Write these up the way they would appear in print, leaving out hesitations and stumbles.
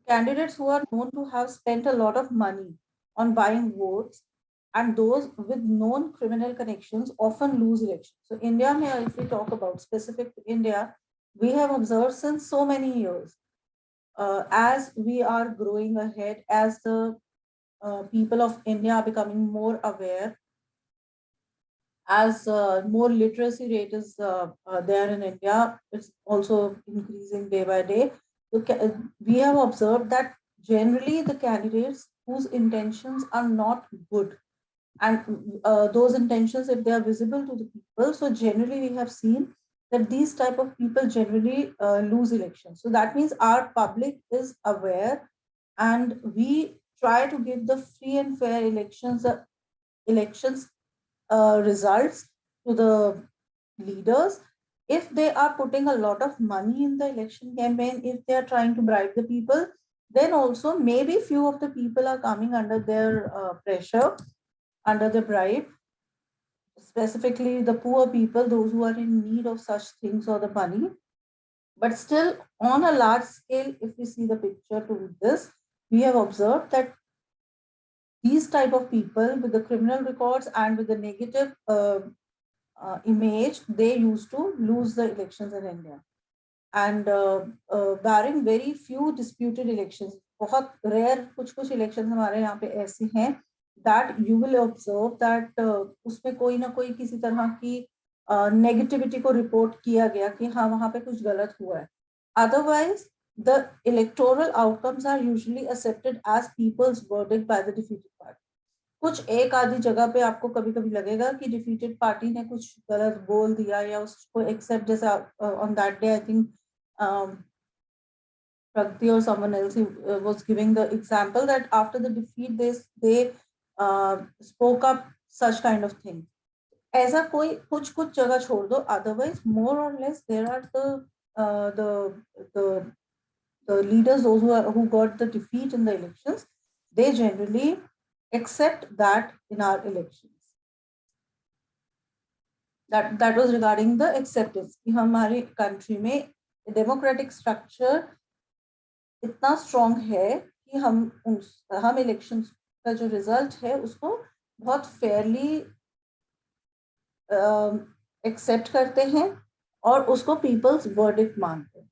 Candidates who are known to have spent a lot of money on buying votes and those with known criminal connections often lose elections. So India, if we talk about specific to India, we have observed since so many years, as we are growing ahead, as the people of India are becoming more aware, as more literacy rate is there in India, it's also increasing day by day. So we have observed that generally the candidates whose intentions are not good, and those intentions, if they are visible to the people, so generally we have seen that these type of people generally lose elections. So that means our public is aware, and we try to give the free and fair elections results to the leaders. If they are putting a lot of money in the election campaign, if they are trying to bribe the people, then also maybe few of the people are coming under their pressure, under the bribe, specifically the poor people, those who are in need of such things or the money. But still, on a large scale, if we see the picture to this, we have observed that these type of people with the criminal records and with the negative image, they used to lose the elections in India. And barring very few disputed elections, बहुत rare कुछ elections हमारे यहाँ पे ऐसे हैं that you will observe that उसमें कोई ना कोई किसी तरह की नेगेटिविटी को रिपोर्ट किया गया कि हाँ वहाँ पे कुछ गलत हुआ है. Otherwise, the electoral outcomes are usually accepted as people's verdict by the defeated party. कुछ एक आधी जगह पे आपको कभी कभी लगेगा कि डिफीटेड पार्टी ने कुछ गलत बोल दिया या उसको एक्सेप्ट, जैसे on that day I think Pragati or someone else was giving the example that after the defeat they spoke up such kind of thing. ऐसा कोई कुछ कुछ जगह छोड़ दो, otherwise more or less there are the the leaders, those who got the defeat in the elections, they generally accept that in our elections. That was regarding the acceptance कि हमारी country में democratic structure इतना strong है कि हम election का जो result है उसको बहुत फेयरली एक्सेप्ट करते हैं और उसको पीपल्स वर्डिक्ट मानते हैं.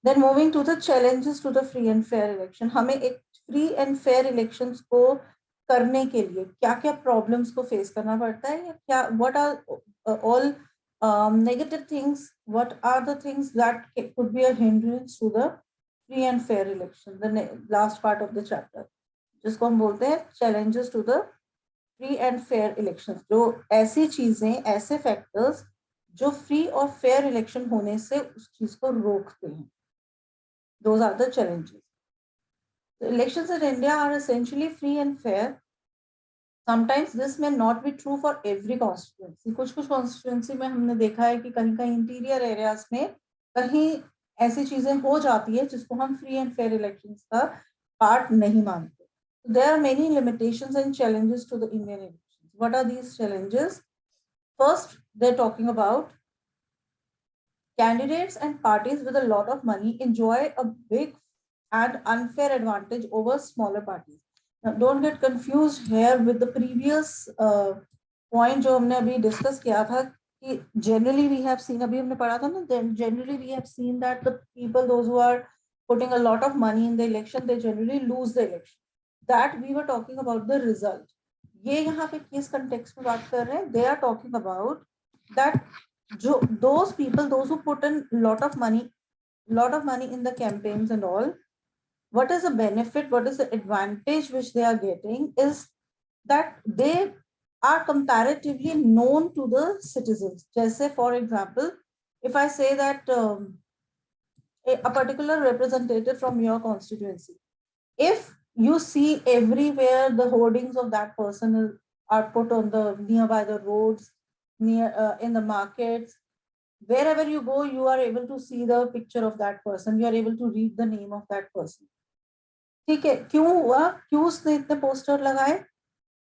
Then moving to the challenges to the free and fair election. हमें एक फ्री एंड फेयर इलेक्शंस को करने के लिए क्या क्या प्रॉब्लम्स को फेस करना पड़ता है, या क्या what are all negative things, what are the things that could be a hindrance to the free and fair election, the last part of the chapter, जिसको हम बोलते हैं challenges to the free and fair elections. जो ऐसी चीजें, ऐसे factors जो free और फेयर इलेक्शन होने से उस चीज को रोकते हैं, those are the challenges. The elections in India are essentially free and fair. Sometimes this may not be true for every constituency. कुछ कुछ constituency में हमने देखा है कि कहीं कहीं इंटीरियर एरियाज में कहीं ऐसी चीजें हो जाती है जिसको हम फ्री एंड फेयर इलेक्शंस का पार्ट नहीं मानते. There are many limitations and challenges to the Indian elections. What are these challenges? First, they're talking about candidates and parties with a lot of money enjoy a big and unfair advantage over smaller parties. Now, don't get confused here with the previous point जो हमने अभी discuss किया था कि generally we have seen, अभी हमने पढ़ा था ना, then generally we have seen that the people, those who are putting a lot of money in the election, they generally lose the election. That we were talking about the result. ये यहाँ पे किस context में बात कर रहे हैं? They are talking about that those people, those who put in lot of money in the campaigns and all, what is the benefit, what is the advantage which they are getting is that they are comparatively known to the citizens. Just say, for example, if I say that a particular representative from your constituency, if you see everywhere the hoardings of that person are put on the nearby the roads, near in the markets, wherever you go, you are able to see the picture of that person, you are able to read the name of that person. ठीक है, क्यों हुआ, क्यों उसने इतने poster लगाए?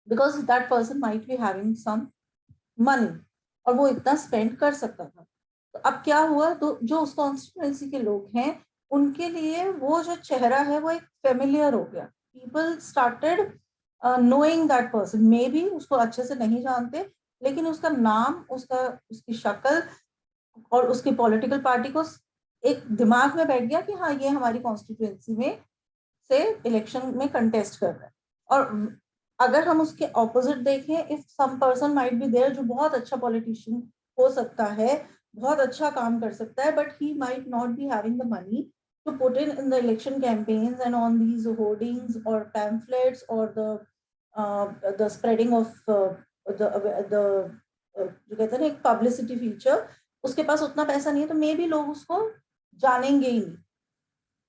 Because that person might be having some money और वो इतना स्पेंड कर सकता था. तो अब क्या हुआ, तो जो उस कॉन्स्टिट्यूएंसी के लोग हैं उनके लिए वो जो चेहरा है वो एक फेमिलियर हो गया. People started knowing that person. May be उसको अच्छे से नहीं जानते, लेकिन उसका नाम, उसकी शक्ल और उसकी पॉलिटिकल पार्टी को एक दिमाग में बैठ गया कि हाँ, ये हमारी कॉन्स्टिट्यूएंसी में से इलेक्शन में कंटेस्ट कर रहा है. और अगर हम उसके ऑपोजिट देखें, if some person might be there जो बहुत अच्छा पॉलिटिशियन हो सकता है, बहुत अच्छा काम कर सकता है, but he might not be having the money to put in the election campaigns and on these hoardings और पैम्फलेट्स और द स्प्रेडिंग ऑफ द जो कहते हैं ना एक पब्लिसिटी फीचर, उसके पास उतना पैसा नहीं है, तो मे बी लोग उसको जानेंगे ही नहीं.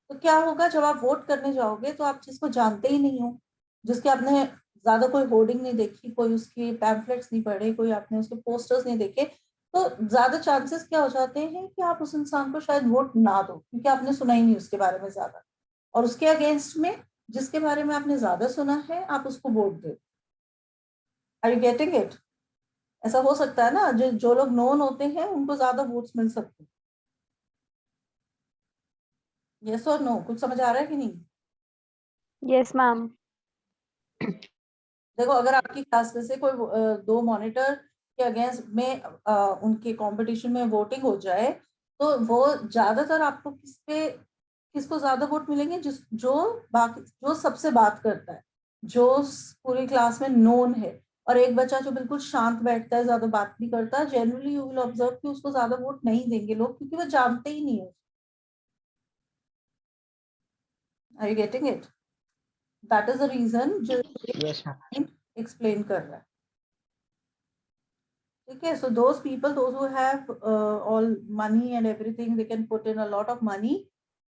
तो क्या होगा, जब आप वोट करने जाओगे तो आप जिसको जानते ही नहीं हो, जिसके आपने ज्यादा कोई होर्डिंग नहीं देखी, कोई उसके पैम्फलेट्स नहीं पढ़े, कोई आपने उसके पोस्टर्स नहीं देखे, तो ज्यादा चांसेस क्या हो जाते हैं कि आप उस इंसान को शायद वोट ना दो, क्योंकि आपने सुना ही नहीं उसके बारे में ज्यादा. और उसके अगेंस्ट में जिसके बारे में आपने ज्यादा सुना है, आप उसको वोट दो. Are you getting it? ऐसा हो सकता है ना, जो लोग नोन होते हैं उनको ज्यादा वोट्स मिल सकते हैं. यस और नो? कुछ समझ आ रहा है कि नहीं? Yes, ma'am. देखो, अगर आपकी क्लास में से कोई दो मॉनिटर के अगेंस्ट में उनके कंपटीशन में वोटिंग हो जाए, तो वो ज्यादातर आपको किसको ज्यादा वोट मिलेंगे? जो सबसे बात करता है, जो पूरी क्लास में नोन है. और एक बच्चा जो बिल्कुल शांत बैठता है, ज्यादा बात नहीं करता, जनरली यू विल ऑब्जर्व कि उसको ज्यादा वोट नहीं देंगे लोग, क्योंकि वो जानते ही नहीं है. Are you getting it? That is the reason जो Yes, ma'am. एक्सप्लेन कर रहा है. ठीक है. So those people, those who have all money and everything, they can put in a lot of money.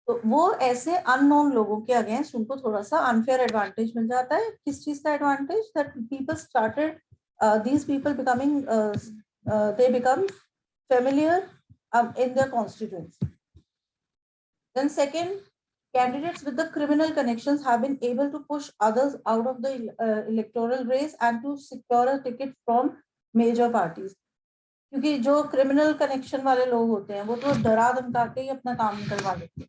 तो वो ऐसे अननोन लोगों के अगेंस्ट उनको थोड़ा सा अनफेयर एडवांटेज मिल जाता है. किस चीज का advantage? That people started, these people becoming, they become familiar in their constituency. Then second, candidates with the criminal connections have been able to push others out of the electoral race and to secure a ticket from major parties. क्योंकि जो criminal connection वाले लोग होते हैं वो तो डरा धमका के ही अपना काम निकलवा लेते हैं.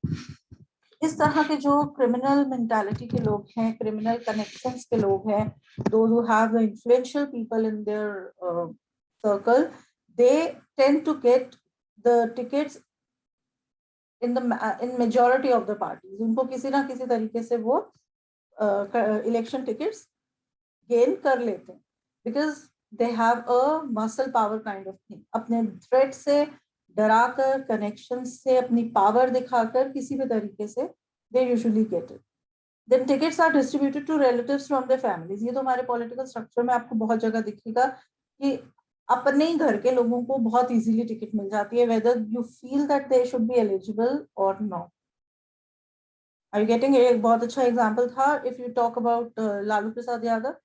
इस तरह के जो क्रिमिनल मेंटालिटी के लोग हैं, क्रिमिनल कनेक्शंस के लोग हैं, those who have the influential people in their circle, they tend to get the tickets in majority of the parties. उनको किसी ना किसी तरीके से वो इलेक्शन टिकट्स गेन कर लेते हैं, because they have a muscle power kind of thing. अपने थ्रेट से डराकर, कनेक्शन से, अपनी पावर दिखाकर किसी भी तरीके से they usually get it. Then tickets are distributed to relatives from their families. ये तो हमारे पॉलिटिकल स्ट्रक्चर में आपको बहुत जगह दिखेगा कि अपने ही घर के लोगों को बहुत इजीली टिकट मिल जाती है, whether you feel that they should be eligible और नॉट. Are you getting? एक बहुत अच्छा एग्जांपल था, if you talk about Lalu Prasad Yadav.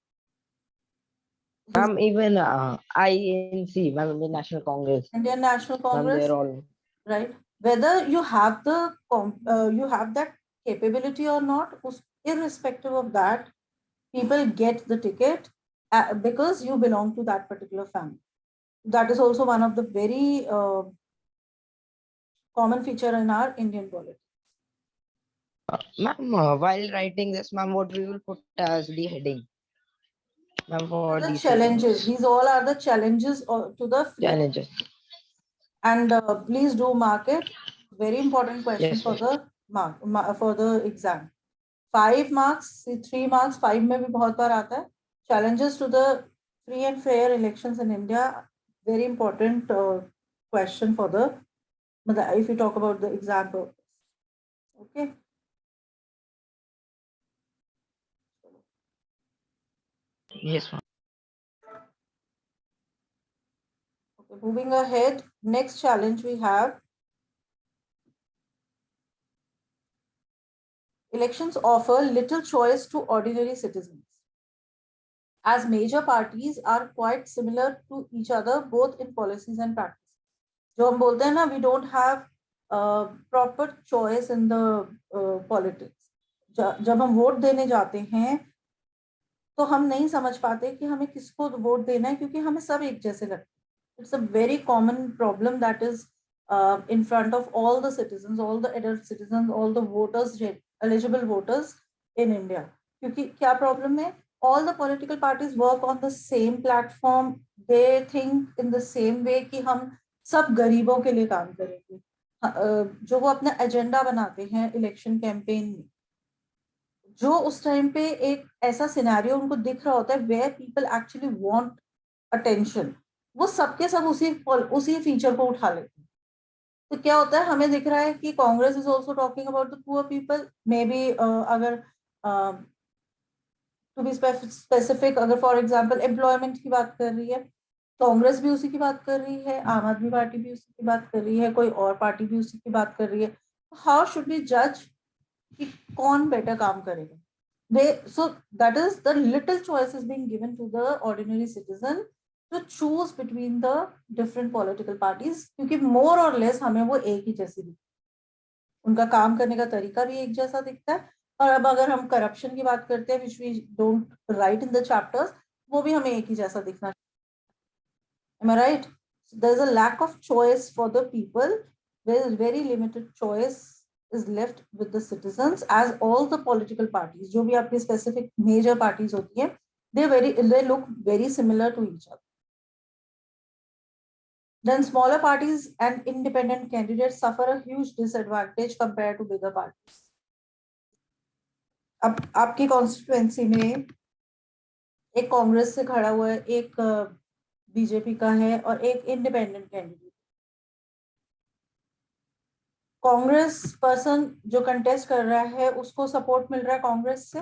Ma'am, even INC, ma'am, Indian National Congress, Indian National ma'am, Congress, they're all. right? Whether you have you have that capability or not, irrespective of that, people get the ticket because you belong to that particular family. That is also one of the very common feature in our Indian politics. Ma'am, while writing this, ma'am, what we will put as the heading, ma'am, for The these challenges. segments? These all are the challenges to the free. Challenges. And please do mark it. Very important question Yes, for yes. the for the exam. 5 marks, 3 marks, 5 में भी बहुत बार आता है. Challenges to the free and fair elections in India. Very important question for the, if you talk about the exam purpose. Okay. Yes, ma'am. Okay, moving ahead, next challenge we have. Elections offer little choice to ordinary citizens, as major parties are quite similar to each other both in policies and practice. जो हम बोलते हैं ना, we don't have proper choice in the politics. जब हम vote देने जाते हैं तो हम नहीं समझ पाते कि हमें किसको वोट देना है, क्योंकि हमें सब एक जैसे लगते हैं. It's a very common problem that is in front of all the citizens, all the adult citizens, all the voters, eligible voters in India. क्योंकि क्या problem है? All the political parties work on the same platform. They think in the same way कि हम सब गरीबों के लिए काम करेंगे. जो वो अपना एजेंडा बनाते हैं इलेक्शन कैंपेन में, जो उस टाइम पे एक ऐसा सिनेरियो उनको दिख रहा होता है where people actually want attention, वो सबके सब उसी फीचर को उठा लेते हैं. तो क्या होता है, हमें दिख रहा है कि Congress is also talking about the poor people. May be अगर टू बी स्पेसिफिक, अगर फॉर एग्जांपल एम्प्लॉयमेंट की बात कर रही है, कांग्रेस भी उसी की बात कर रही है, आम आदमी पार्टी भी उसी की बात कर रही है, कोई और पार्टी भी उसी की बात कर रही है. हाउ शुड वी जज कि कौन बेटर काम करेगा? So that is the little choice is being given to the ordinary citizen to choose between the different political parties, क्योंकि more or less हमें वो एक ही जैसी दिखती है, उनका काम करने का तरीका भी एक जैसा दिखता है. और अब अगर हम करप्शन की बात करते हैं, which we don't write in the chapters, वो भी हमें एक ही जैसा दिखना चाहिए. Am I right? So there's a lack of choice for the people. There is very limited choice is left with the citizens, as all the political parties, जो भी आपकी specific major parties होती हैं, they look very similar to each other. Then smaller parties and independent candidates suffer a huge disadvantage compared to bigger parties. अब आपकी constituency में एक कांग्रेस से खड़ा हुआ है, एक बीजेपी का है और एक इंडिपेंडेंट कैंडिडेट. कांग्रेस पर्सन जो कंटेस्ट कर रहा है उसको सपोर्ट मिल रहा है कांग्रेस से,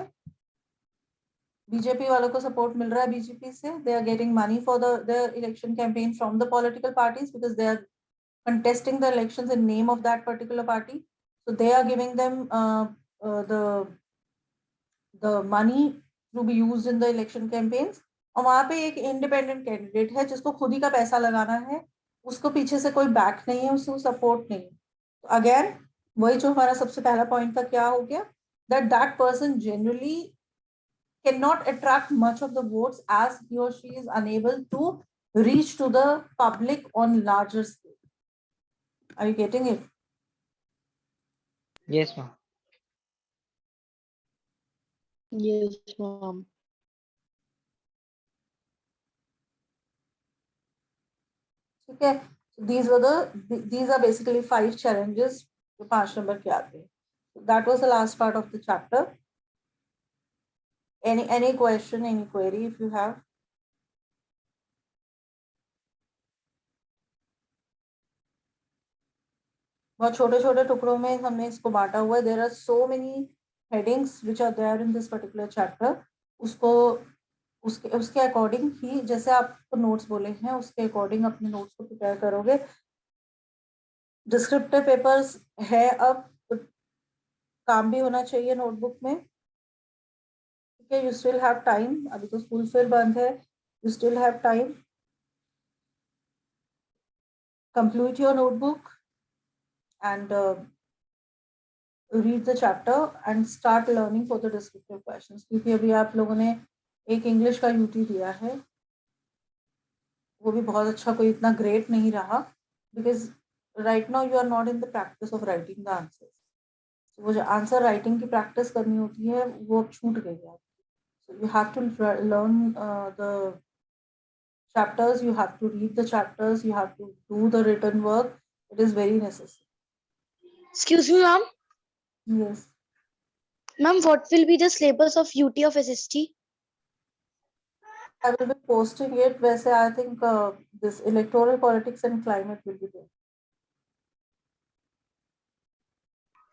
बीजेपी वालों को सपोर्ट मिल रहा है बीजेपी से. They are getting money for the election campaign from the political parties because they are contesting the elections in name of that particular party. So they are giving them the money to be used in the election campaigns. और वहां पे एक independent candidate है जिसको खुद ही का पैसा लगाना है, उसको पीछे से कोई बैक नहीं है, उसको सपोर्ट नहीं है. तो अगेन वही जो हमारा सबसे पहला पॉइंट था, क्या हो गया, that person generally cannot attract much of the votes as he or she is unable to reach to the public on larger scale. Are you getting it? Yes, ma'am. Yes, ma'am. Okay, these are basically 5 challenges जो 5 number के आते हैं. That was the last part of the chapter. Any question, any query if you have? बहुत छोटे-छोटे टुकड़ों में हमने इसको बांटा हुआ है. There are so many headings which are there in this particular chapter. उसके अकॉर्डिंग ही, जैसे आपको नोट्स बोले हैं उसके अकॉर्डिंग अपने नोट्स को प्रिपेयर करोगे. डिस्क्रिप्टिव पेपर्स है, अब काम भी होना चाहिए नोटबुक में. ठीक है, यू स्टिल हैव टाइम, अभी तो स्कूल फिर बंद है, you still have time. Complete your notebook and read the chapter and start learning for the descriptive questions. क्योंकि अभी आप लोगों ने एक इंग्लिश का यूटी दिया है, वो भी बहुत अच्छा, कोई इतना ग्रेट नहीं रहा, because right now you are not in the practice of writing the answers. So वो जो आंसर राइटिंग की प्रैक्टिस करनी होती है वो अब छूट गई है. So you have to learn the chapters, you have to read the chapters, you have to do the written work. It is very necessary. Excuse me, ma'am. Yes. Ma'am, what will be the syllabus of UT of SST? I will be posting it. वैसे I think this electoral politics and climate will be there.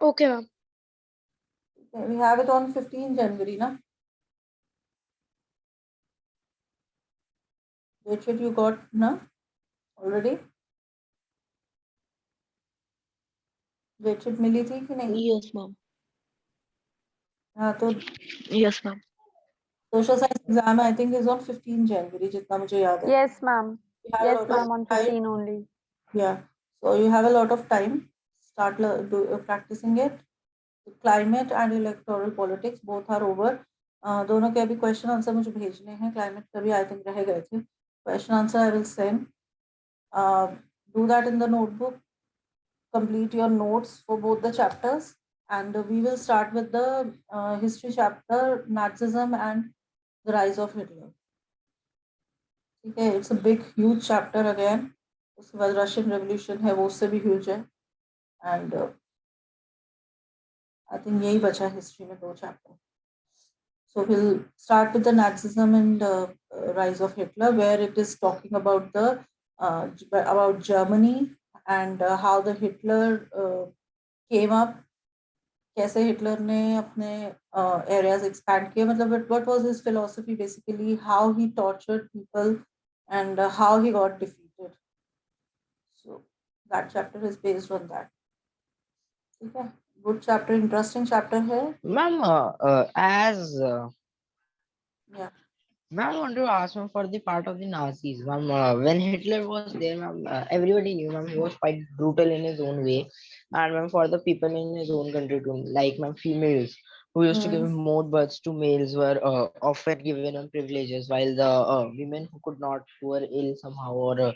Okay, ma'am. We have it on 15 January, na? Date sheet you got, na? Already? Date sheet मिली थी कि नहीं? Yes, ma'am. हाँ, तो Yes, ma'am. social science exam I think is on 15 January, जितना मुझे याद है. Yes, ma'am. You have a Yes, lot ma'am, of on time. 15 only. Yeah, so you have a lot of time. Start practicing it. Climate and electoral politics both are over. दोनों के अभी question answer मुझे भेजने हैं. Climate का भी I think रह गए थे. Question answer I will send. Do that in the notebook. complete your notes for both the chapters, and we will start with the history chapter, Nazism and the rise of Hitler. Okay, it's a big, huge chapter again. उसके बाद Russian Revolution है, वो उससे भी huge है, and I think यही बचा history में 2 chapter. So we'll start with the Nazism and rise of Hitler, where it is talking about the about Germany and how the Hitler came up. कैसे Hitler ने अपने areas expand किए, मतलब what was his philosophy basically, how he tortured people and how he got defeated. So that chapter is based on that. ठीक है, good chapter, interesting chapter है. Ma'am, Yeah. Ma'am, I want to ask ma'am for the part of the Nazis. Ma'am, when Hitler was there, ma'am, everybody knew, ma'am, he was quite brutal in his own way, and ma'am, for the people in his own country too, like ma'am, females who used to give more births to males were often given privileges, while the women who could not, who were ill somehow or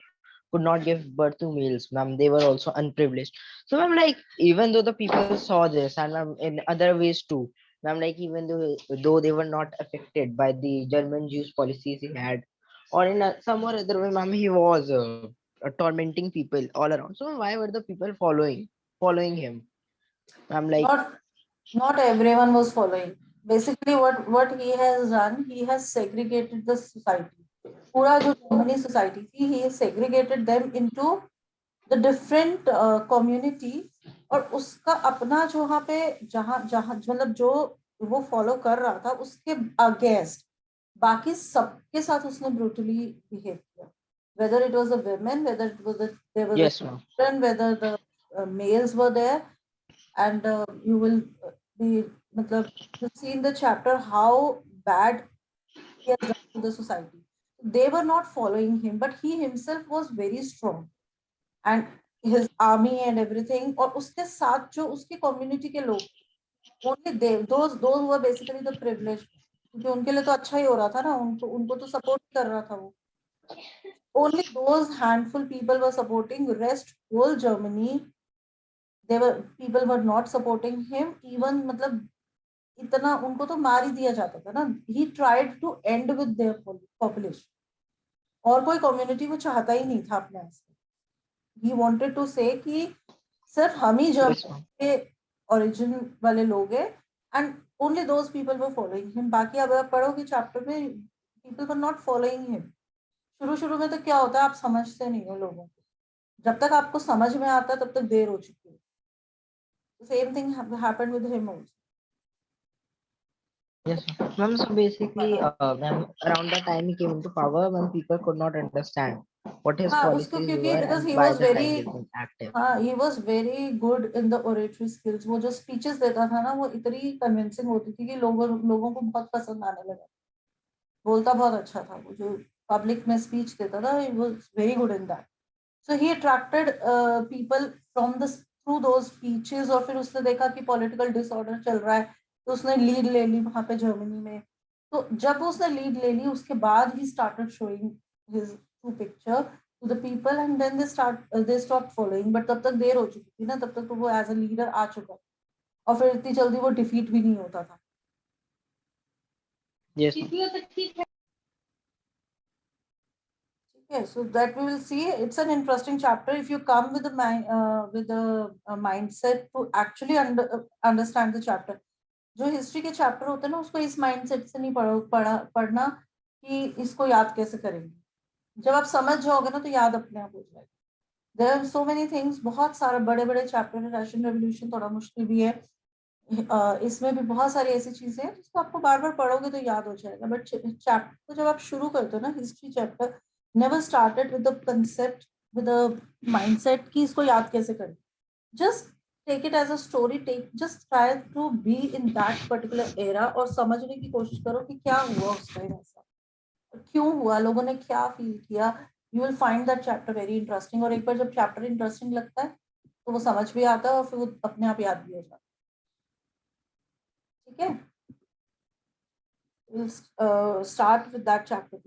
could not give birth to males, ma'am, they were also unprivileged. So, ma'am, like even though the people saw this, and ma'am, in other ways too. I'm like, even though they were not affected by the German Jews policies he had, or in some or other way, ma'am, he was tormenting people all around. So why were the people following him? I'm like, Not everyone was following. Basically, what he has done, he has segregated the society. पूरा जो Germany society थी, he has segregated them into the different community, और उसका अपना जो वहाँ पे जहाँ जहाँ मतलब जो वो follow कर रहा था उसके against बाकी सबके साथ उसने brutally behave किया. Whether it was the women, whether it was there was yes, the ma'am. children, whether the males were there, and you will be मतलब you see in the chapter how bad he has done to the society. They were not following him, but he himself was very strong, and his army and everything. और उसके साथ जो उसकी community के लोग, only they, those who were basically the privileged, क्योंकि उनके लिए तो अच्छा ही हो रहा था ना, उनको तो support कर रहा था वो. Only those handful people were supporting. Rest whole Germany, people were not supporting him. Even मतलब इतना उनको तो मार ही दिया जाता था ना. He tried to end with their population. और कोई community वो चाहता ही नहीं था अपने आस. He wanted to say कि सिर्फ हम ही जर्मनी के origin वाले लोग हैं, and only those people were following him. बाकी अब आप पढ़ोगे chapter में, people were not following him. शुरू में तो क्या होता है, आप समझते नहीं हो लोगों को. जब तक आपको समझ में आता है तब तक देर हो चुकी है. Same thing happened with him also. Yes, ma'am. So basically, ma'am, around the time he came into power, when people could not understand what his हाँ, उसको policies क्योंकि were, because and he by was the time very they became active. हाँ, he was very good in the oratory skills. वो जो speeches देता था ना, वो इतनी convincing होती थी कि लोगों को बहुत पसंद आने लगा. बोलता बहुत अच्छा था वो, जो public में speech देता था, he was very good in that. So he attracted people from the through those speeches, और फिर उसने देखा कि political disorder चल रहा है, तो उसने lead ले ली वहाँ पे जर्मनी में. तो जब उसने lead ले ली, उसके बाद he started showing his true picture to the people, and then they stopped following. But तब तक देर हो चुकी थी ना, तब तक तो वो as a leader आ चुका, और फिर इतनी जल्दी वो defeat भी नहीं होता था. Yes, ma'am. Okay, so that we will see. It's an interesting chapter. If you come with a mindset to actually understand the chapter. जो हिस्ट्री के चैप्टर होते हैं ना, उसको इस माइंडसेट से नहीं पढ़ना कि इसको याद कैसे करेंगे. जब आप समझ जाओगे ना, तो याद अपने आप हो जाएगा. There are so many things, बहुत सारे बड़े बड़े चैप्टर है. रशियन रेवोल्यूशन थोड़ा मुश्किल भी है. इसमें भी बहुत सारी ऐसी चीजें हैं जिसको आपको बार बार पढ़ोगे तो याद हो जाएगा. बट चैप्टर को जब आप शुरू करते हो ना, history chapter, never started with the concept, with the mindset कि इसको याद कैसे करें. Just take it as a story. Just try to be in that particular era और समझने की कोशिश करो कि क्या हुआ उस टाइम, ऐसा क्यों हुआ, लोगों ने क्या फील किया. You will find that chapter very interesting. और एक बार जब चैप्टर इंटरेस्टिंग लगता है तो वो समझ भी आता है, और फिर वो अपने आप याद भी हो जाता है. ठीक है, we'll start with that chapter.